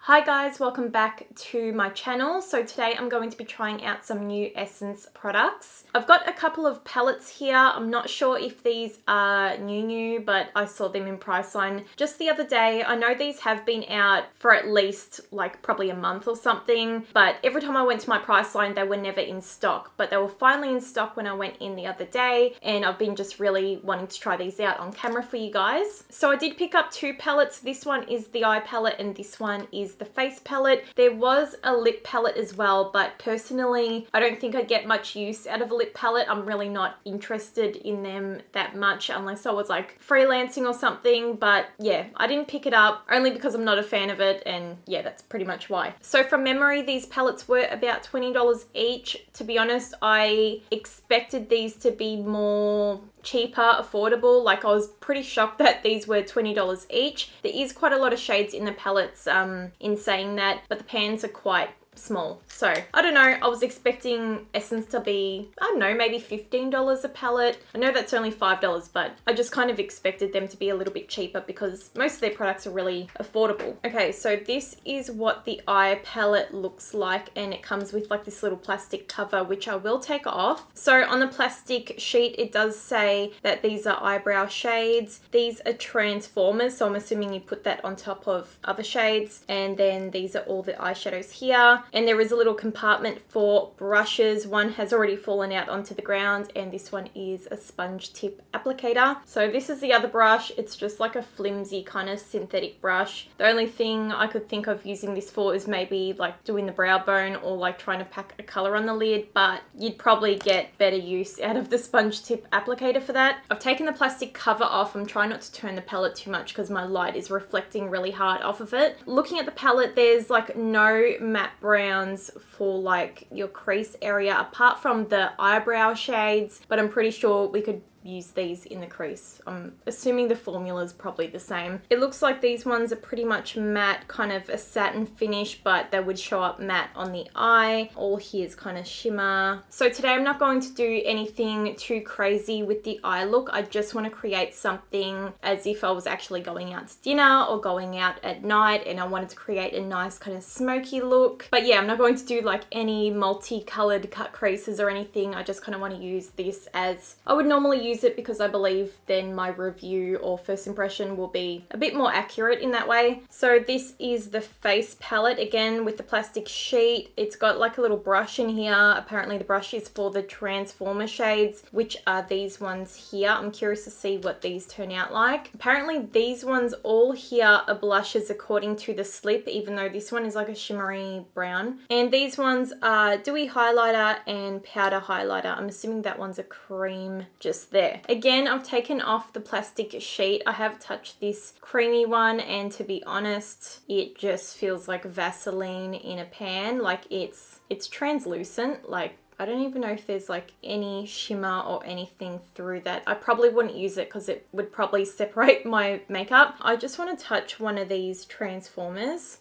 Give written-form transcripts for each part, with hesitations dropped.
Hi guys, welcome back to my channel. So today I'm going to be trying out some new Essence products. I've got a couple of palettes here. I'm not sure if these are new, but I saw them in Priceline just the other day. I know these have been out for at least like probably a month or something, but every time I went to my Priceline, they were never in stock, but they were finally in stock when I went in the other day, and I've been just really wanting to try these out on camera for you guys. So I did pick up two palettes. This one is the eye palette and this one is the face palette. There was a lip palette as well, but personally I don't think I'd get much use out of a lip palette. I'm really not interested in them that much unless I was like freelancing or something, but yeah, I didn't pick it up only because I'm not a fan of it, and yeah, that's pretty much why. So from memory, these palettes were about $20 each. To be honest, I expected these to be more cheaper, affordable. Like, I was pretty shocked that these were $20 each. There is quite a lot of shades in the palettes in saying that, but the pans are quite small. So I don't know, I was expecting Essence to be, I don't know, maybe $15 a palette. I know that's only $5, but I just kind of expected them to be a little bit cheaper because most of their products are really affordable. Okay, so this is what the eye palette looks like, and it comes with like this little plastic cover, which I will take off. So on the plastic sheet, it does say that these are eyebrow shades. These are transformers, so I'm assuming you put that on top of other shades, and then these are all the eyeshadows here. And there is a little compartment for brushes. One has already fallen out onto the ground, and this one is a sponge tip applicator. So this is the other brush. It's just like a flimsy kind of synthetic brush. The only thing I could think of using this for is maybe like doing the brow bone or like trying to pack a color on the lid, but you'd probably get better use out of the sponge tip applicator for that. I've taken the plastic cover off. I'm trying not to turn the palette too much because my light is reflecting really hard off of it. Looking at the palette, there's like no matte browns for like your crease area apart from the eyebrow shades, but I'm pretty sure we could use these in the crease. I'm assuming the formula is probably the same. It looks like these ones are pretty much matte, kind of a satin finish, but they would show up matte on the eye. All here is kind of shimmer. So today I'm not going to do anything too crazy with the eye look. I just want to create something as if I was actually going out to dinner or going out at night, and I wanted to create a nice kind of smoky look. But yeah, I'm not going to do like any multicolored cut creases or anything. I just kind of want to use this as I would normally use it, because I believe then my review or first impression will be a bit more accurate in that way. So this is the face palette, again with the plastic sheet. It's got like a little brush in here. Apparently the brush is for the transformer shades, which are these ones here. I'm curious to see what these turn out like. Apparently these ones all here are blushes according to the slip, even though this one is like a shimmery brown. And these ones are dewy highlighter and powder highlighter. I'm assuming that one's a cream just there. Again, I've taken off the plastic sheet. I have touched this creamy one, and to be honest, it just feels like Vaseline in a pan. Like it's translucent. Like I don't even know if there's like any shimmer or anything through that. I probably wouldn't use it because it would probably separate my makeup. I just want to touch one of these transformers.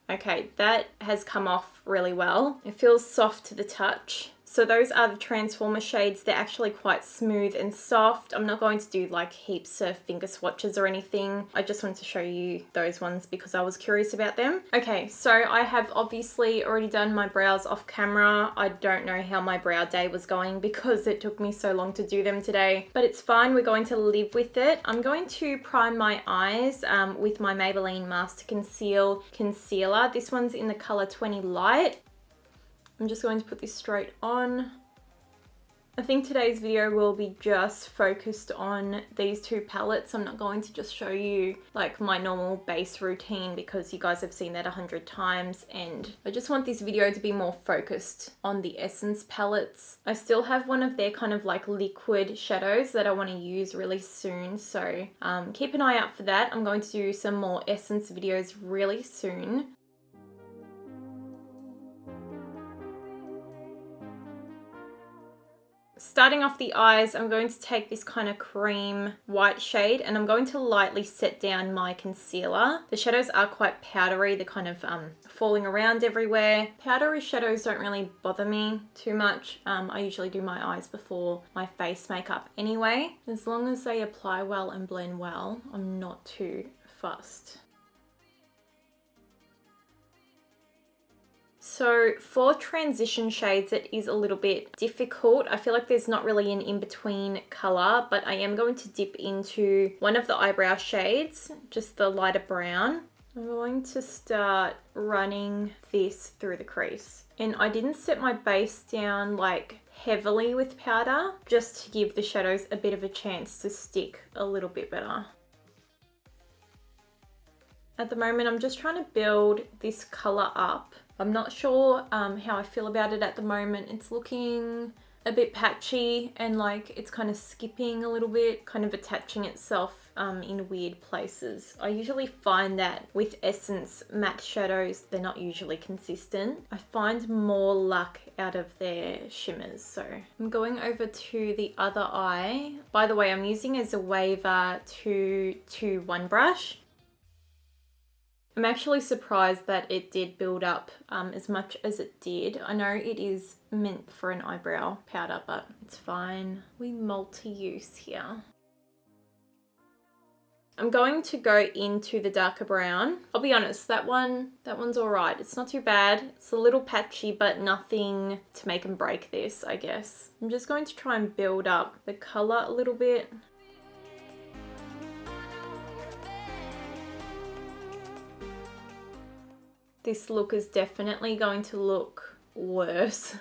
Okay, that has come off really well. It feels soft to the touch. So those are the transformer shades. They're actually quite smooth and soft. I'm not going to do like heaps of finger swatches or anything. I just wanted to show you those ones because I was curious about them. Okay, so I have obviously already done my brows off camera. I don't know how my brow day was going because it took me so long to do them today, but it's fine. We're going to live with it. I'm going to prime my eyes with my Maybelline Master Conceal Concealer. This one's in the color 20 Light. I'm just going to put this straight on. I think today's video will be just focused on these two palettes. I'm not going to just show you like my normal base routine because you guys have seen that 100 times, and I just want this video to be more focused on the Essence palettes. I still have one of their kind of like liquid shadows that I want to use really soon, so keep an eye out for that. I'm going to do some more Essence videos really soon. Starting off the eyes, I'm going to take this kind of cream white shade and I'm going to lightly set down my concealer. The shadows are quite powdery. They're kind of falling around everywhere. Powdery shadows don't really bother me too much. I usually do my eyes before my face makeup anyway. As long as they apply well and blend well, I'm not too fussed. So for transition shades, it is a little bit difficult. I feel like there's not really an in-between color, but I am going to dip into one of the eyebrow shades, just the lighter brown. I'm going to start running this through the crease. And I didn't set my base down like heavily with powder, just to give the shadows a bit of a chance to stick a little bit better. At the moment, I'm just trying to build this color up. I'm not sure how I feel about it at the moment. It's looking a bit patchy and like it's kind of skipping a little bit, kind of attaching itself in weird places. I usually find that with Essence matte shadows, they're not usually consistent. I find more luck out of their shimmers. So I'm going over to the other eye. By the way, I'm using as a waver 221 brush. I'm actually surprised that it did build up as much as it did. I know it is meant for an eyebrow powder, but it's fine. We multi-use here. I'm going to go into the darker brown. I'll be honest, that one's all right. It's not too bad. It's a little patchy, but nothing to make and break this, I guess. I'm just going to try and build up the color a little bit. This look is definitely going to look worse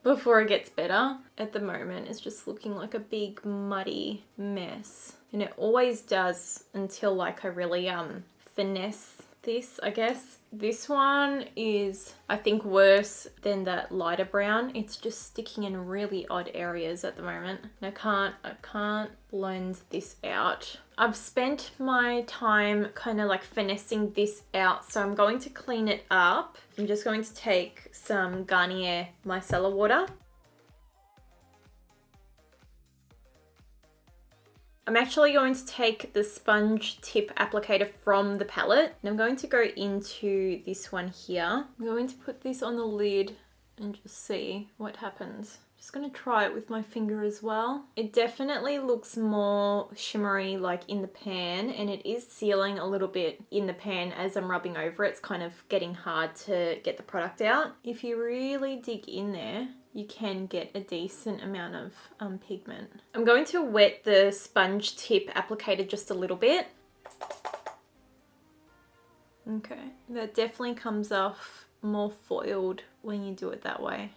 before it gets better. At the moment, it's just looking like a big muddy mess. And it always does until like I really finesse this, I guess. This one is, I think, worse than that lighter brown. It's just sticking in really odd areas at the moment. And I can't blend this out. I've spent my time kind of like finessing this out, so I'm going to clean it up. I'm just going to take some Garnier micellar water. I'm actually going to take the sponge tip applicator from the palette and I'm going to go into this one here. I'm going to put this on the lid and just see what happens. Just going to try it with my finger as well. It definitely looks more shimmery like in the pan, and it is sealing a little bit in the pan as I'm rubbing over it. It's kind of getting hard to get the product out. If you really dig in there, you can get a decent amount of pigment. I'm going to wet the sponge tip applicator just a little bit. Okay, that definitely comes off more foiled when you do it that way.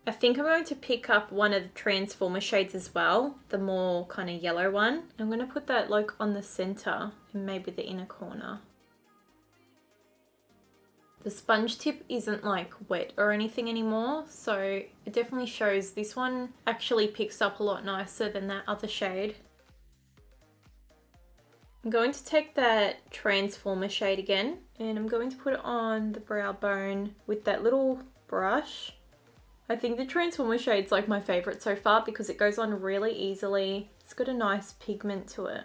I think I'm going to pick up one of the transformer shades as well, the more kind of yellow one. I'm going to put that like on the center and maybe the inner corner. The sponge tip isn't like wet or anything anymore, so it definitely shows this one actually picks up a lot nicer than that other shade. I'm going to take that transformer shade again and I'm going to put it on the brow bone with that little brush. I think the transformer shade's like my favorite so far because it goes on really easily. It's got a nice pigment to it.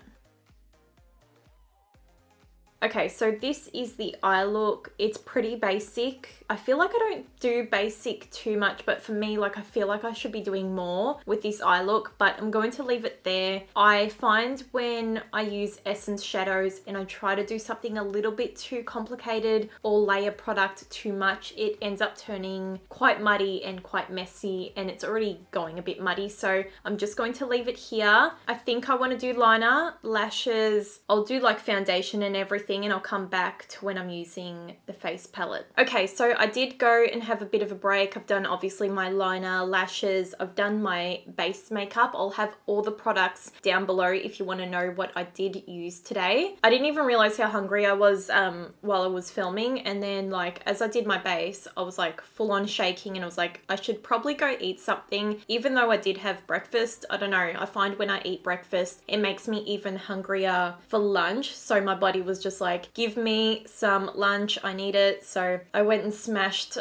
Okay, so this is the eye look. It's pretty basic. I feel like I don't do basic too much, but for me, like I feel like I should be doing more with this eye look, but I'm going to leave it there. I find when I use Essence shadows and I try to do something a little bit too complicated or layer product too much, it ends up turning quite muddy and quite messy, and it's already going a bit muddy. So I'm just going to leave it here. I think I want to do liner, lashes. I'll do like foundation and everything, and I'll come back to when I'm using the face palette. Okay, so I did go and have a bit of a break. I've done obviously my liner, lashes, I've done my base makeup. I'll have all the products down below if you want to know what I did use today. I didn't even realize how hungry I was while I was filming, and then like as I did my base, I was like full on shaking and I was like, I should probably go eat something, even though I did have breakfast. I don't know, I find when I eat breakfast, it makes me even hungrier for lunch. So my body was just like, give me some lunch, I need it. So I went and smashed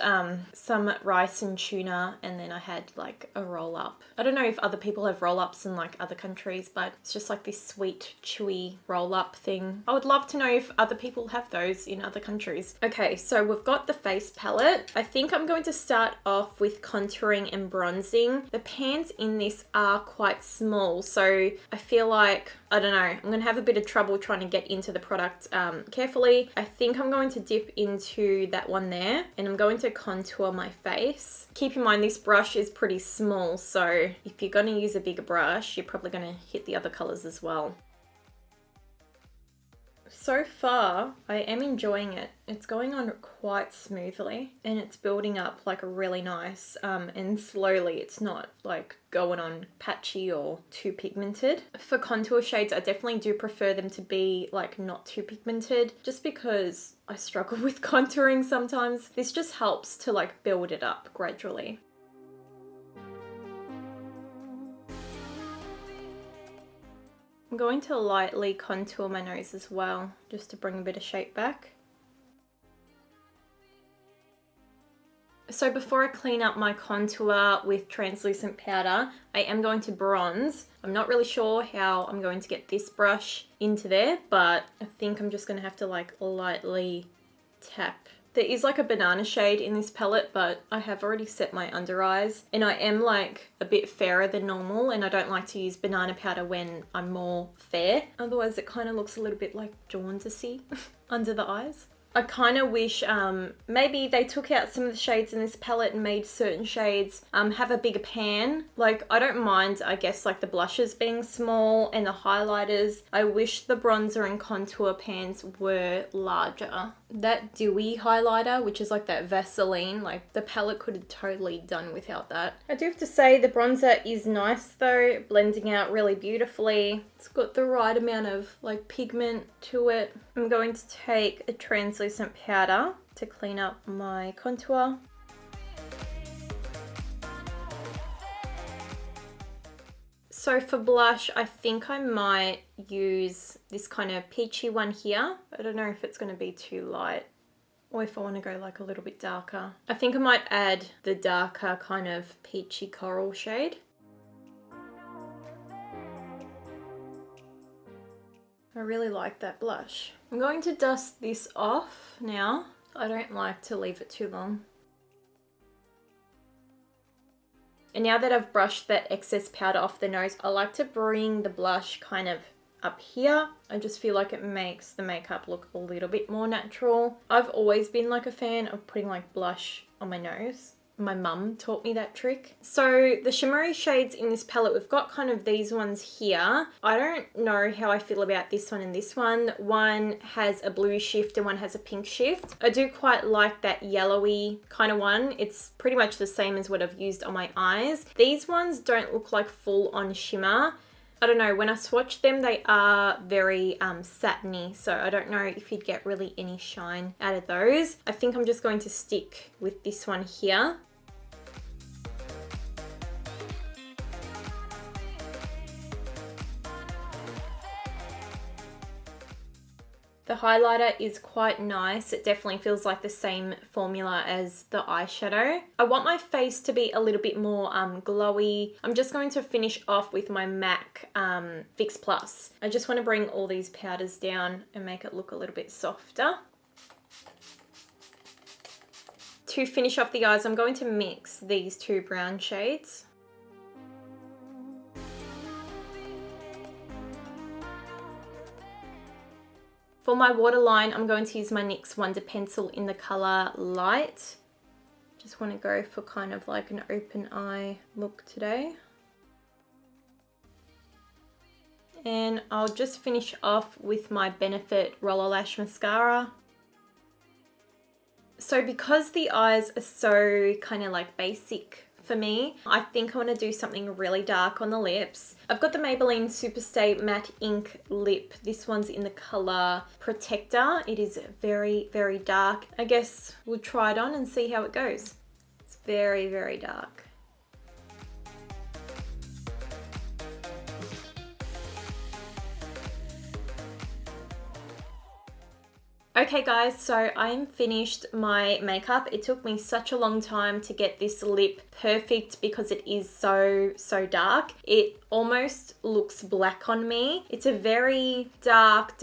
some rice and tuna, and then I had like a roll up. I don't know if other people have roll ups in like other countries, but it's just like this sweet chewy roll up thing. I would love to know if other people have those in other countries. Okay, so we've got the face palette. I think I'm going to start off with contouring and bronzing. The pans in this are quite small, so I feel like I don't know, I'm going to have a bit of trouble trying to get into the product carefully. I think I'm going to dip into that one there, and I'm going to contour my face. Keep in mind this brush is pretty small, so if you're going to use a bigger brush, you're probably going to hit the other colours as well. So far, I am enjoying it. It's going on quite smoothly and it's building up like really nice and slowly. It's not like going on patchy or too pigmented. For contour shades, I definitely do prefer them to be like not too pigmented just because I struggle with contouring sometimes. This just helps to like build it up gradually. I'm going to lightly contour my nose as well, just to bring a bit of shape back. So before I clean up my contour with translucent powder, I am going to bronze. I'm not really sure how I'm going to get this brush into there, but I think I'm just going to have to like lightly tap. There is like a banana shade in this palette, but I have already set my under eyes and I am like a bit fairer than normal, and I don't like to use banana powder when I'm more fair. Otherwise it kind of looks a little bit like jaundicey under the eyes. I kind of wish maybe they took out some of the shades in this palette and made certain shades have a bigger pan. Like, I don't mind, I guess, like the blushes being small and the highlighters. I wish the bronzer and contour pans were larger. That dewy highlighter, which is like that Vaseline, like the palette could have totally done without that. I do have to say the bronzer is nice though, blending out really beautifully. It's got the right amount of like pigment to it. I'm going to take a translucent powder to clean up my contour. So for blush, I think I might use this kind of peachy one here. I don't know if it's going to be too light or if I want to go like a little bit darker. I think I might add the darker kind of peachy coral shade. I really like that blush. I'm going to dust this off now. I don't like to leave it too long. And now that I've brushed that excess powder off the nose, I like to bring the blush kind of up here. I just feel like it makes the makeup look a little bit more natural. I've always been like a fan of putting like blush on my nose. My mum taught me that trick. So the shimmery shades in this palette, we've got kind of these ones here. I don't know how I feel about this one and this one. One has a blue shift and one has a pink shift. I do quite like that yellowy kind of one. It's pretty much the same as what I've used on my eyes. These ones don't look like full on shimmer. I don't know, when I swatch them, they are very satiny, so I don't know if you'd get really any shine out of those. I think I'm just going to stick with this one here. The highlighter is quite nice. It definitely feels like the same formula as the eyeshadow. I want my face to be a little bit more glowy. I'm just going to finish off with my MAC Fix Plus. I just want to bring all these powders down and make it look a little bit softer. To finish off the eyes, I'm going to mix these two brown shades. For my waterline, I'm going to use my NYX Wonder Pencil in the colour Light. Just want to go for kind of like an open eye look today. And I'll just finish off with my Benefit Roller Lash Mascara. So because the eyes are so kind of like basic for me, I think I want to do something really dark on the lips. I've got the Maybelline Superstay Matte Ink Lip. This one's in the colour Protector. It is very, very dark. I guess we'll try it on and see how it goes. It's very, very dark. Okay guys, so I'm finished my makeup. It took me such a long time to get this lip perfect because it is so dark. It almost looks black on me. It's a very dark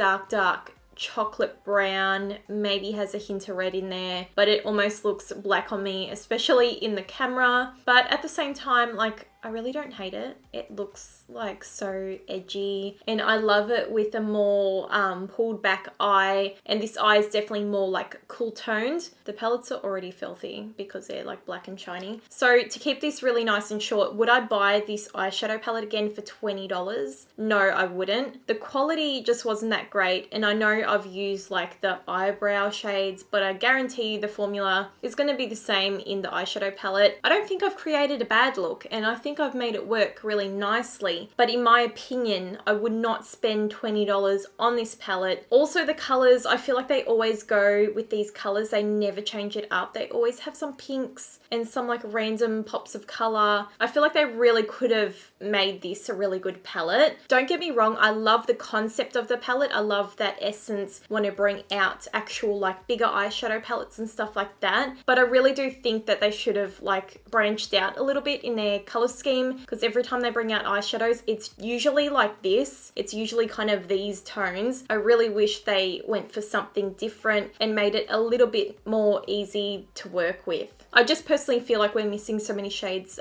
chocolate brown, maybe has a hint of red in there, but it almost looks black on me, especially in the camera. But at the same time, like, I really don't hate it. It looks like so edgy, and I love it with a more pulled back eye, and this eye is definitely more like cool toned. The palettes are already filthy because they're like black and shiny. So to keep this really nice and short, would I buy this eyeshadow palette again for $20? No, I wouldn't. The quality just wasn't that great, and I know I've used like the eyebrow shades, but I guarantee the formula is going to be the same in the eyeshadow palette. I don't think I've created a bad look, and I think I've made it work really nicely, but in my opinion, I would not spend $20 on this palette. Also, the colors, I feel like they always go with these colors. They never change it up. They always have some pinks and some like random pops of color. I feel like they really could have made this a really good palette. Don't get me wrong, I love the concept of the palette. I love that Essence want to bring out actual like bigger eyeshadow palettes and stuff like that, but I really do think that they should have like branched out a little bit in their color scheme, because every time they bring out eyeshadows, it's usually like this. It's usually kind of these tones. I really wish they went for something different and made it a little bit more easy to work with. I just personally feel like we're missing so many shades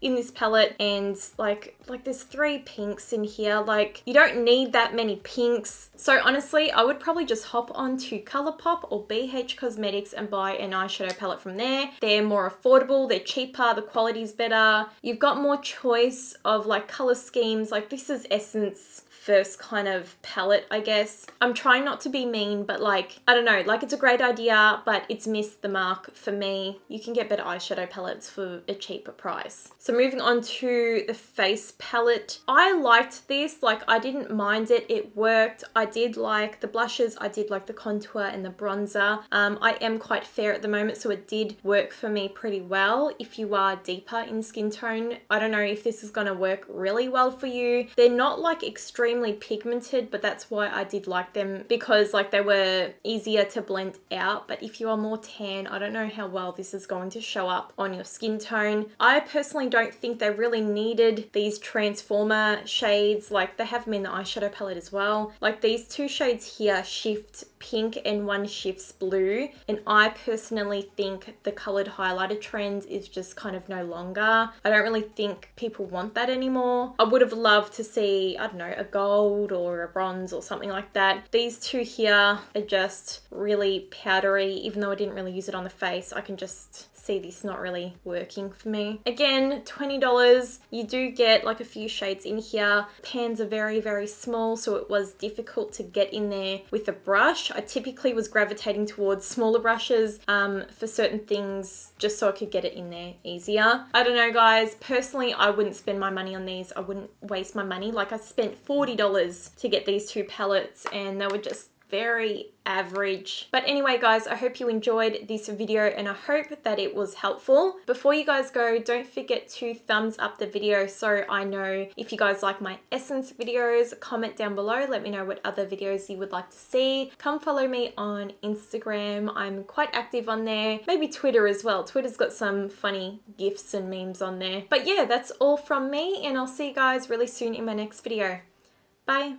in this palette, and like there's 3 pinks in here. Like, you don't need that many pinks. So honestly, I would probably just hop onto ColourPop or BH Cosmetics and buy an eyeshadow palette from there. They're more affordable, they're cheaper, the quality's better. You've got more choice of like color schemes. Like, this is Essence first kind of palette, I guess. I'm trying not to be mean, but like, I don't know, like it's a great idea, but it's missed the mark for me. You can get better eyeshadow palettes for a cheaper price. So moving on to the face palette. I liked this, like I didn't mind it, it worked. I did like the blushes, I did like the contour and the bronzer. I am quite fair at the moment, so it did work for me pretty well. If you are deeper in skin tone, I don't know if this is gonna work really well for you. They're not like extremely pigmented, but that's why I did like them, because like they were easier to blend out. But if you are more tan, I don't know how well this is going to show up on your skin tone. I personally don't think they really needed these transformer shades. Like, they have them in the eyeshadow palette as well. Like, these 2 shades here shift pink and one shifts blue, and I personally think the colored highlighter trend is just kind of no longer. I don't really think people want that anymore. I would have loved to see, I don't know, a gold or a bronze or something like that. These 2 here are just really powdery. Even though I didn't really use it on the face, I can just see this not really working for me. Again, $20. You do get like a few shades in here. Pans are very, very small, so it was difficult to get in there with a brush. I typically was gravitating towards smaller brushes for certain things, just so I could get it in there easier. I don't know, guys. Personally, I wouldn't spend my money on these. I wouldn't waste my money. Like, I spent $40 to get these 2 palettes, and they were just very average. But anyway, guys, I hope you enjoyed this video, and I hope that it was helpful. Before you guys go, don't forget to thumbs up the video so I know if you guys like my Essence videos. Comment down below, let me know what other videos you would like to see. Come follow me on Instagram. I'm quite active on there. Maybe Twitter as well. Twitter's got some funny gifs and memes on there. But yeah, that's all from me, and I'll see you guys really soon in my next video. Bye.